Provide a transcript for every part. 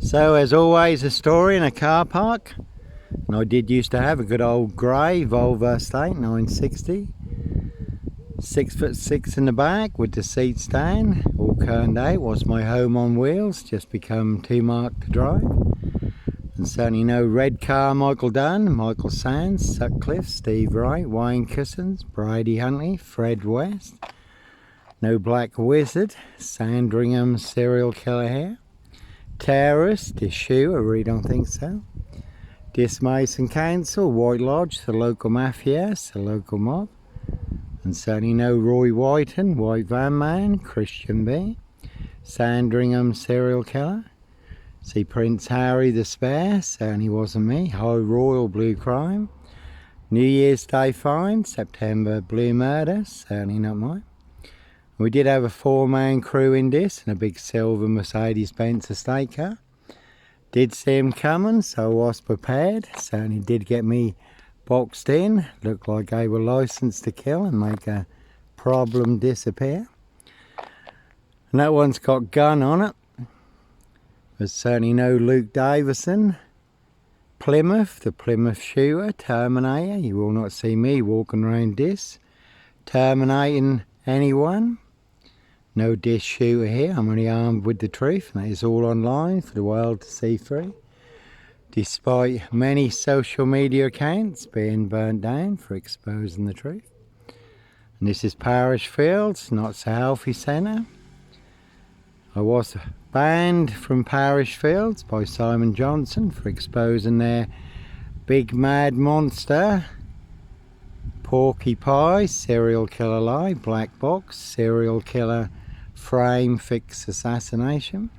So as always, a story in a car park. And I did used to have a good old grey Volvo Estate 960. 6'6" in the back with the seat stand, all turned out. Was my home on wheels, just become too marked to drive. And certainly no red car Michael Dunn, Michael Sands, Sutcliffe, Steve Wright, Wayne Cousins, Brady Huntley, Fred West. No black wizard, Sandringham serial killer here. Terrorist, this shoe, I really don't think so. This Mason Council, White Lodge, the local mafia, the local mob. And certainly no Roy Whiten, White Van Man, Christian B. Sandringham serial killer. See Prince Harry the Spare, certainly wasn't me. High Royal Blue Crime. New Year's Day Find, September Blue Murder, certainly not mine. We did have a 4-man crew in this, and a big silver Mercedes-Benz estate car. Did see him coming, so I was prepared. Certainly did get me boxed in. Looked like they were licensed to kill and make a problem disappear. And that one's got gun on it. There's certainly no Luke Davison. Plymouth, the Plymouth shooter, Terminator. You will not see me walking around this, terminating anyone. No dish shooter here. I'm only armed with the truth, and that is all online for the world to see free. Despite many social media accounts being burnt down for exposing the truth. And this is Parish Fields, not so healthy centre. I was banned from Parish Fields by Simon Johnson for exposing their big mad monster. Porky Pie, serial killer lie, black box, serial killer frame fix assassination.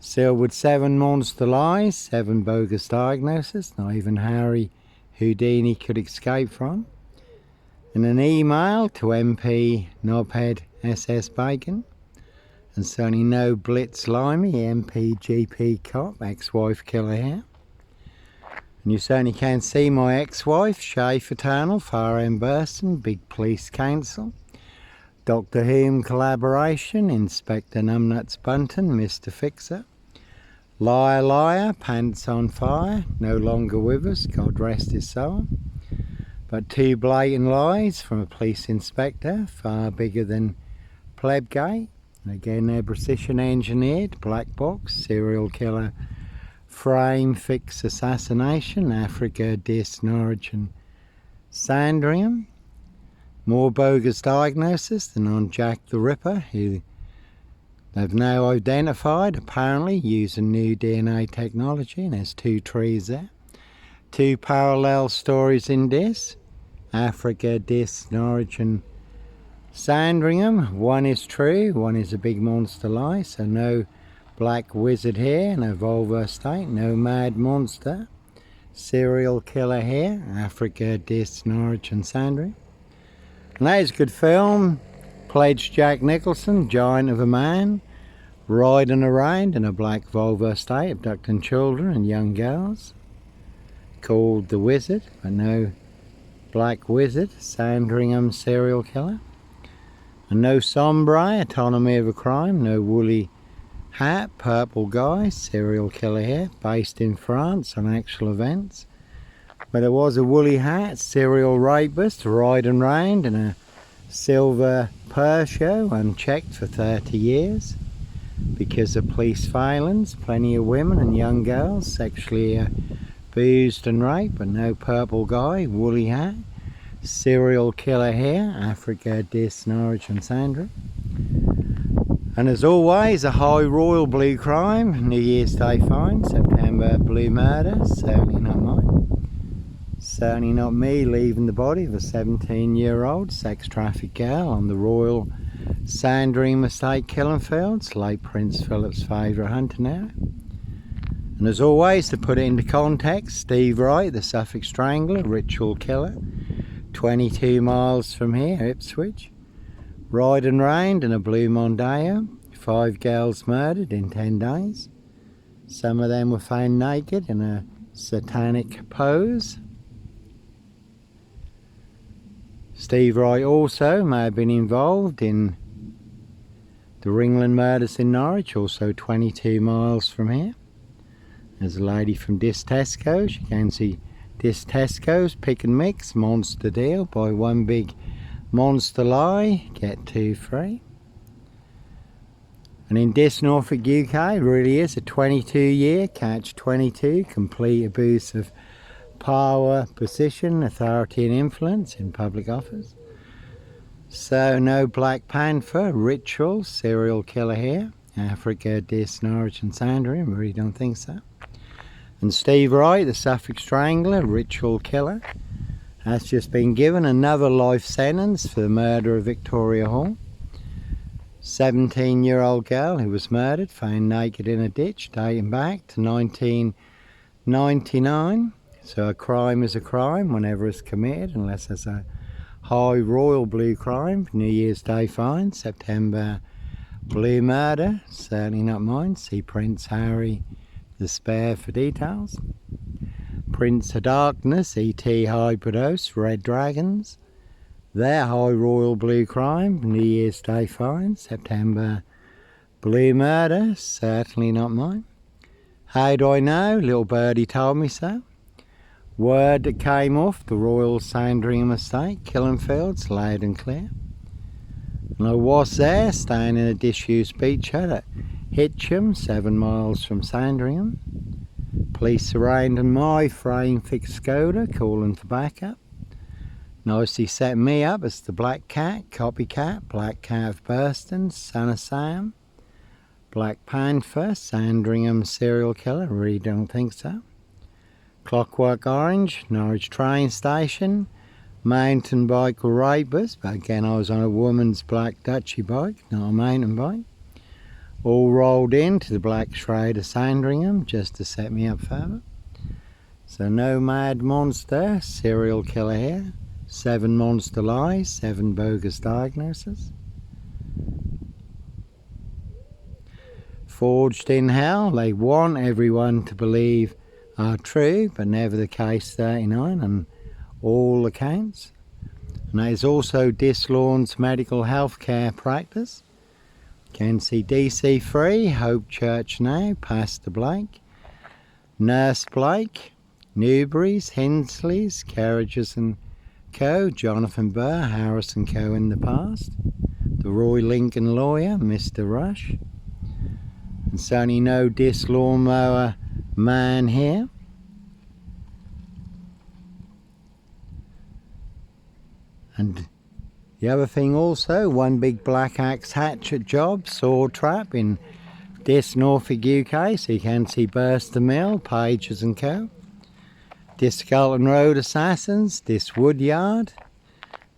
Sealed with 7 monster lies, 7 bogus diagnoses, not even Harry Houdini could escape from. In an email to MP Knobhead SS Bacon. And certainly no Blitz Limey, MP GP cop, ex-wife killer here. And you certainly can see my ex-wife, Shay Fraternal, Far End Burston, Big Police Council. Dr. Hume collaboration, Inspector Numbnuts Bunton, Mr. Fixer. Liar, liar, pants on fire, no longer with us, God rest his soul. But 2 blatant lies from a police inspector, far bigger than Plebgate. And again, they're precision engineered, black box, serial killer, frame fix assassination, Africa, Dis, Norwich and Sandringham. More bogus diagnosis than on Jack the Ripper, who they've now identified, apparently, using new DNA technology. And there's 2 trees there. 2 parallel stories in this. Africa, Dis, Norwich and Sandringham. One is true, one is a big monster lie. So no black wizard here, no Volvo Estate, no mad monster. Serial killer here, Africa, Dis, Norwich and Sandringham. And that is a good film. Pledged Jack Nicholson, giant of a man, riding around in a black Volvo Estate, abducting children and young girls. Called The Wizard, but no black wizard, Sandringham serial killer. And no sombre, autonomy of a crime, no woolly hat, purple guy, serial killer here, based in France on actual events. But there was a woolly hat, serial rapist, riding round in a silver Peugeot, unchecked for 30 years. Because of police failings, plenty of women and young girls sexually abused and raped, but no purple guy, woolly hat, serial killer here, Africa, Dis, Norwich and Sandra. And as always, a high royal blue crime, New Year's Day find, September blue murder, certainly not mine. Certainly not me leaving the body of a 17-year-old sex trafficked girl on the Royal Sandringham Estate killing fields, late Prince Philip's favourite hunting area. And as always, to put it into context, Steve Wright, the Suffolk Strangler, ritual killer, 22 miles from here, Ipswich. Riding round in a blue Mondeo, 5 girls murdered in 10 days. Some of them were found naked in a satanic pose. Steve Wright also may have been involved in the Ringland murders in Norwich, also 22 miles from here. There's a lady from Tesco's. You can see Tesco's pick and mix monster deal. Buy one big monster lie, get 2 free. And in Norfolk, UK, it really is a 22-year catch 22, complete abuse of power, position, authority and influence in public office. So no Black Panther, ritual, serial killer here. Africa, Norwich and Sandringham, really don't think so. And Steve Wright, the Suffolk Strangler, ritual killer, has just been given another life sentence for the murder of Victoria Hall. 17-year-old girl who was murdered, found naked in a ditch, dating back to 1999. So a crime is a crime whenever it's committed, unless it's a high royal blue crime. New Year's Day fine, September blue murder, certainly not mine. See Prince Harry the Spare for details. Prince of Darkness, E.T. Hybridos, Red Dragons. Their high royal blue crime, New Year's Day fine, September blue murder, certainly not mine. How do I know? Little birdie told me so. Word that came off the Royal Sandringham estate, Killenfields, loud and clear. And I was there, staying in a disused beach hut at Hitcham, 7 miles from Sandringham. Police arraigned on my frame-fixed Skoda, calling for backup. Nicely set me up as the Black Cat, copycat, Black Cat of Burston, son of Sam. Black Panther, Sandringham serial killer, really don't think so. Clockwork Orange, Norwich train station, mountain bike rapist, but again I was on a woman's black Dutchy bike, not a mountain bike. All rolled into the Black Shroud of Sandringham just to set me up further. So no mad monster, serial killer here. 7 monster lies, 7 bogus diagnoses. Forged in hell, they want everyone to believe are true, but never the case 39 on all accounts. And that is also dislaw's medical health care practice. You can see DC Free, Hope Church Now, Pastor Blake, Nurse Blake, Newberry's, Hinsley's, Carriages and Co, Jonathan Burr, Harris and Co in the past, the Roy Lincoln lawyer, Mr. Rush, and certainly no lawnmower man here. And the other thing also, one big black axe hatchet job, saw trap in Norfolk, UK, so you can see Burster Mill, Pages and Co. Skelton Road Assassins, Woodyard,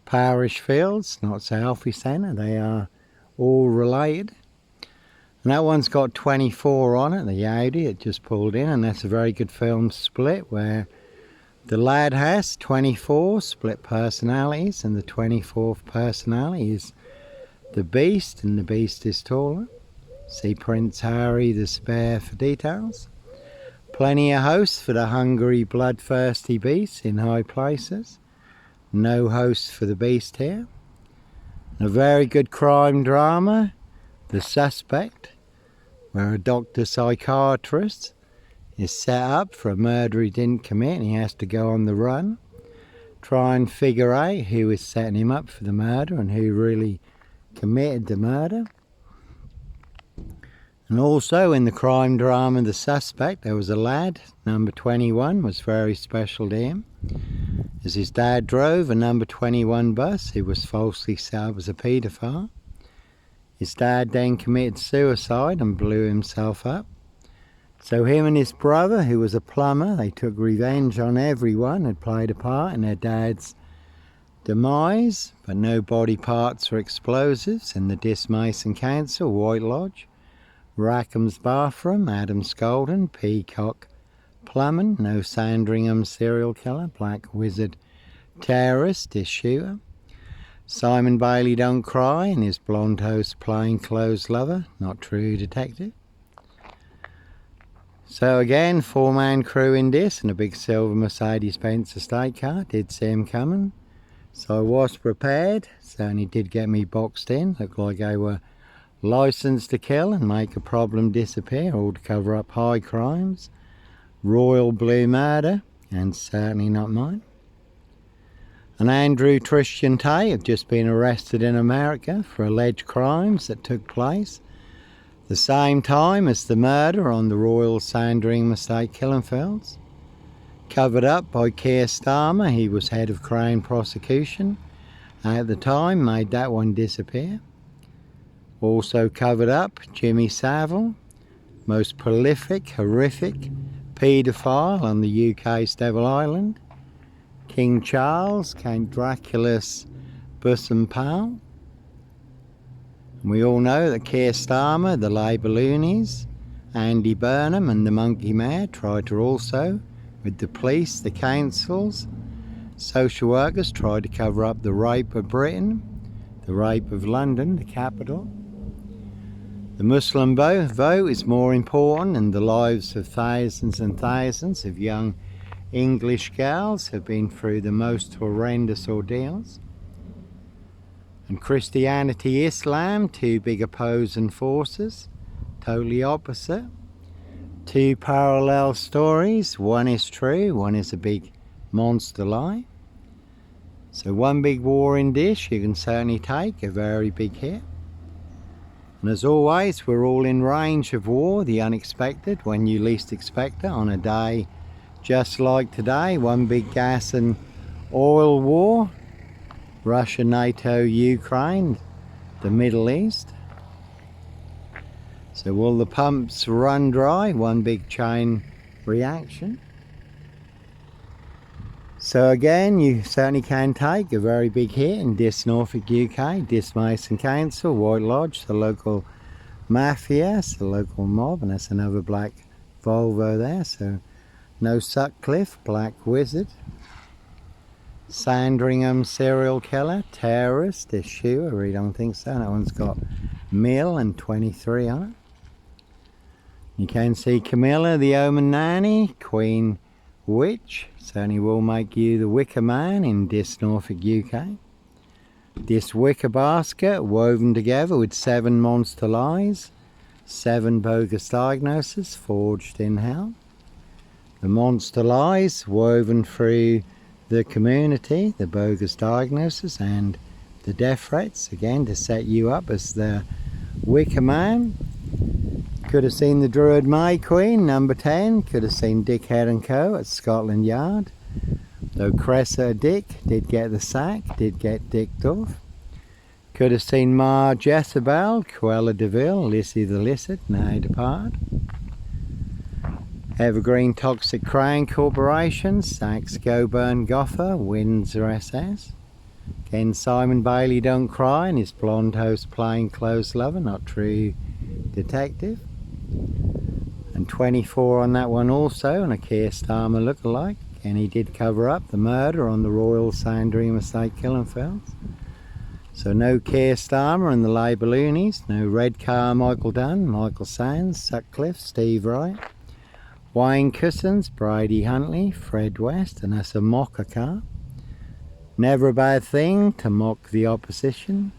Parish Fields, not so healthy centre, they are all related. And that one's got 24 on it, the Audi, it just pulled in, and that's a very good film split where the lad has 24 split personalities, and the 24th personality is the Beast, and the Beast is taller. See Prince Harry the Spare for details. Plenty of hosts for the hungry, bloodthirsty beasts in high places. No hosts for the Beast here. A very good crime drama, The Suspect, where a doctor psychiatrist is set up for a murder he didn't commit, and he has to go on the run, try and figure out who is setting him up for the murder and who really committed the murder. And also in the crime drama The Suspect, there was a lad, number 21, was very special to him. As his dad drove a number 21 bus, he was falsely set up as a paedophile. His dad then committed suicide and blew himself up. So him and his brother, who was a plumber, they took revenge on everyone who had played a part in their dad's demise, but no body parts or explosives in the Mason Council, White Lodge, Rackham's Bathroom, Adam Scolden, Peacock Plumbing, no Sandringham serial killer, Black Wizard terrorist, shooter. Simon Bailey Don't Cry and his blonde host plainclothes lover, not true detective. So again, 4-man crew in this, and a big silver Mercedes-Benz estate car, did see him coming. So I was prepared, certainly did get me boxed in, looked like they were licensed to kill and make a problem disappear, all to cover up high crimes. royal blue murder, and certainly not mine. And Andrew Tristan Tay have just been arrested in America for alleged crimes that took place the same time as the murder on the Royal Sandringham Estate Killenfields. Covered up by Keir Starmer, he was head of Crown prosecution at the time, made that one disappear. Also covered up Jimmy Savile, most prolific, horrific paedophile on the UK's Devil Island. King Charles, Count Dracula's bosom pal. We all know that Keir Starmer, the Labour loonies, Andy Burnham and the Monkey Mayor tried to also, with the police, the councils, social workers, tried to cover up the rape of Britain, the rape of London, the capital. The Muslim vote is more important, and the lives of thousands and thousands of young English girls have been through the most horrendous ordeals. And Christianity, Islam, two big opposing forces, totally opposite. Two parallel stories, one is true, one is a big monster lie. So one big warring dish, you can certainly take a very big hit. And as always, we're all in range of war, the unexpected, when you least expect it, on a day just like today, one big gas and oil war, Russia, NATO, Ukraine, the Middle East. So will the pumps run dry? One big chain reaction. So again, you certainly can take a very big hit in Dis Norfolk UK, Dis Mason Council, White Lodge, the local mafia, the local mob, and that's another black Volvo there. So no Sutcliffe, Black Wizard. Sandringham serial killer, terrorist issue, I really don't think so. That one's got Mill and 23 on it. You can see Camilla, the Omen Nanny, Queen Witch, certainly will make you the Wicker Man in Dis Norfolk UK. This wicker basket woven together with 7 monster lies, 7 bogus diagnoses forged in hell. The monster lies woven through the community, the bogus diagnosis and the death threats, again to set you up as the Wicker Man. Could have seen the Druid May Queen, number 10, could have seen Dick Head and Co at Scotland Yard. Though Cressida Dick did get the sack, did get dicked off. Could have seen Ma Jezebel, Cruella de Vil, Lissy the Lizard, now departed. Evergreen Toxic Crown Corporation, Saks Goburn Gotha, Windsor SS. Again, Simon Bailey Don't Cry and his blonde host plainclothes lover, not true detective. And 24 on that one also, and a Keir Starmer lookalike. And he did cover up the murder on the Royal Sandringham Estate Killenfields. So no Keir Starmer and the Labour loonies, no Red Car Michael Dunn, Michael Sands, Sutcliffe, Steve Wright, Wayne Cousins, Brady Huntley, Fred West, and that's a mocker car. Never a bad thing to mock the opposition.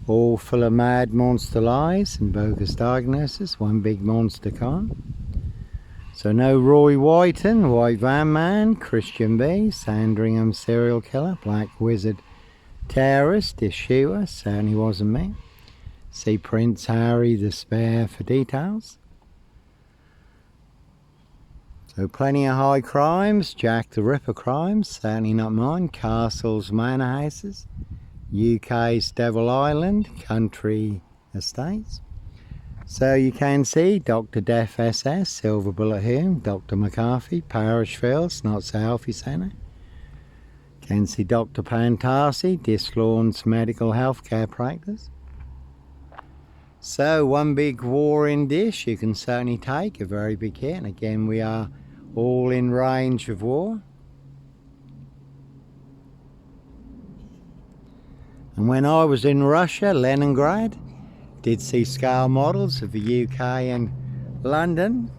All full of mad monster lies and bogus diagnoses, one big monster con. So no Roy Whiten, White Van Man, Christian B, Sandringham serial killer, Black Wizard, terrorist, issuer, certainly wasn't me. See Prince Harry the Spare for details. So plenty of high crimes, Jack the Ripper crimes, certainly not mine. Castles, manor houses, UK's Devil Island, country estates. So you can see Dr. Death SS, Silver Bullet Hume, Dr. McCarthy, Parish Fields, Not So Healthy Centre. Can see Dr. Pantasi, Dislawn's medical healthcare practice. So one big warring dish, you can certainly take a very big hit. And again, we are all in range of war. And when I was in Russia, Leningrad, did see scale models of the UK and London.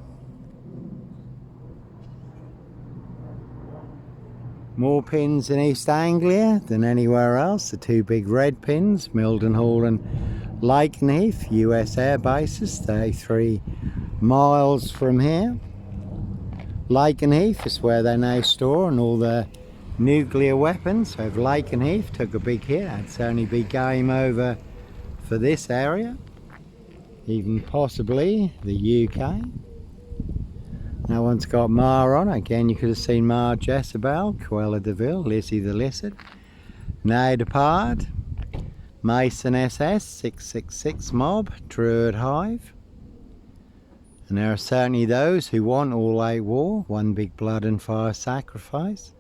More pins in East Anglia than anywhere else. The 2 big red pins, Mildenhall and Lakenheath, US air bases, 33 miles from here. Lakenheath is where they now store all the nuclear weapons. So if Lakenheath took a big hit, that'd certainly be game over for this area, even possibly the UK. That one's got Mar on. Again, you could have seen Mar Jezebel, Cruella de Vil, Lizzie the Lizard, Nay Depart, Mason SS, 666 Mob, Druid Hive. And there are certainly those who want all-out war, one big blood and fire sacrifice.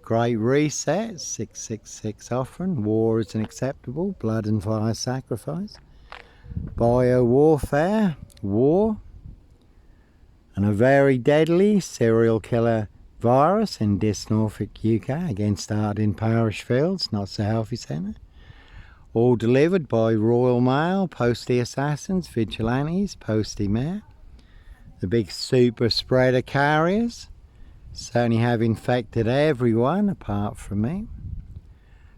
Great Reset, 666 Offering, war is unacceptable, blood and fire sacrifice. Bio-warfare, war. And a very deadly serial killer virus in Norfolk, UK, again started in Parish Fields, not so healthy centre. All delivered by Royal Mail, postie assassins, vigilantes, postie mayor. The big super spreader carriers certainly have infected everyone apart from me.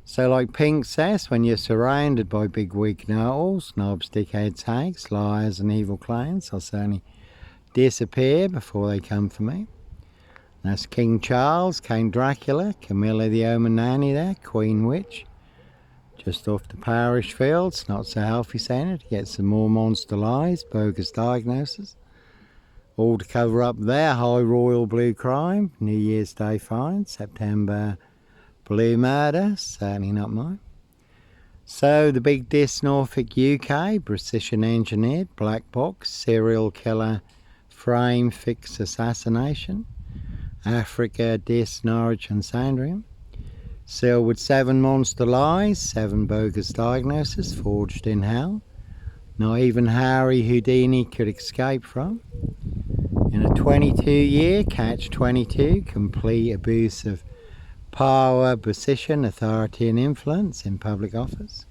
So like Pink says, when you're surrounded by big wig know-alls, knobs, dickheads, hags, liars and evil clients, I'll certainly disappear before they come for me. That's King Charles, Count Dracula, Camilla the Omen Nanny there, Queen Witch. Just off the Parish Fields, not so healthy centre, to get some more monster lies, bogus diagnoses. All to cover up their high royal blue crime, New Year's Day fine, September blue murder, certainly not mine. So the big Norfolk UK, precision engineered, black box, serial killer, frame fix assassination, Africa, Norwich and Sandringham. Sealed with 7 monster lies, 7 bogus diagnoses forged in hell. Not even Harry Houdini could escape from. In a 22-year catch-22, complete abuse of power, position, authority and influence in public office.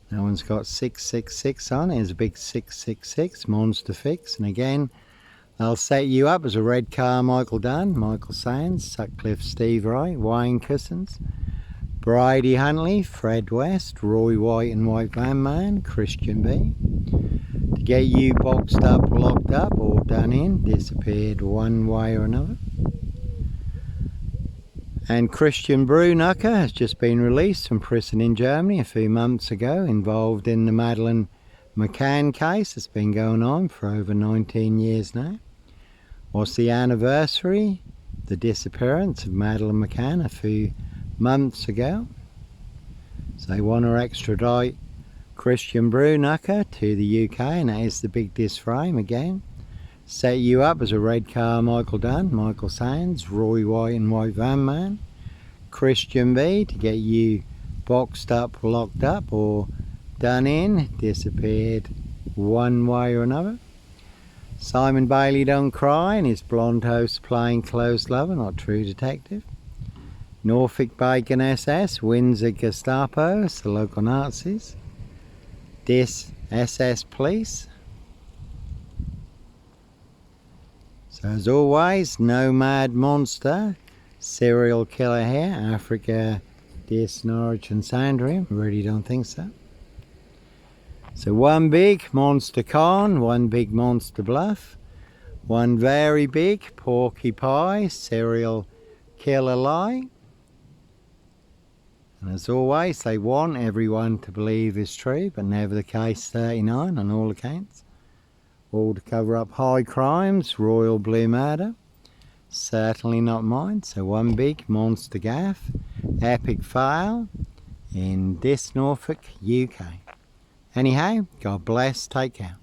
That one's got 666 on. Here's a big 666 monster fix. And again, they'll set you up as a red car Michael Dunn, Michael Sands, Sutcliffe Steve Wright, Wayne Cousins, Bridie Huntley, Fred West, Roy White and White Van Man, Christian B. To get you boxed up, locked up or done in, disappeared one way or another. And Christian Brunacher has just been released from prison in Germany a few months ago, involved in the Madeleine McCann case that's been going on for over 19 years now. What's the anniversary? The disappearance of Madeleine McCann a few months ago. So they want to extradite Christian Brunacher to the UK, and that is the big frame again. Set you up as a red car Michael Dunn, Michael Sands, Roy White and White Van Man, Christian B to get you boxed up, locked up or done in, disappeared one way or another. Simon Bailey Don't Cry and his blonde host playing close lover, not true detective. Norfolk Bacon SS, Windsor Gestapo, the local Nazis. SS Police. So as always, Nomad Monster, serial killer here, Africa, Norwich and Sandringham, really don't think so. So one big monster con, one big monster bluff, one very big porky pie, serial killer lie. And as always, they want everyone to believe is true, but never the case 39 on all accounts. All to cover up high crimes, royal blue murder. Certainly not mine. So one big monster gaff, epic fail in Norfolk, UK. Anyhow, God bless, take care.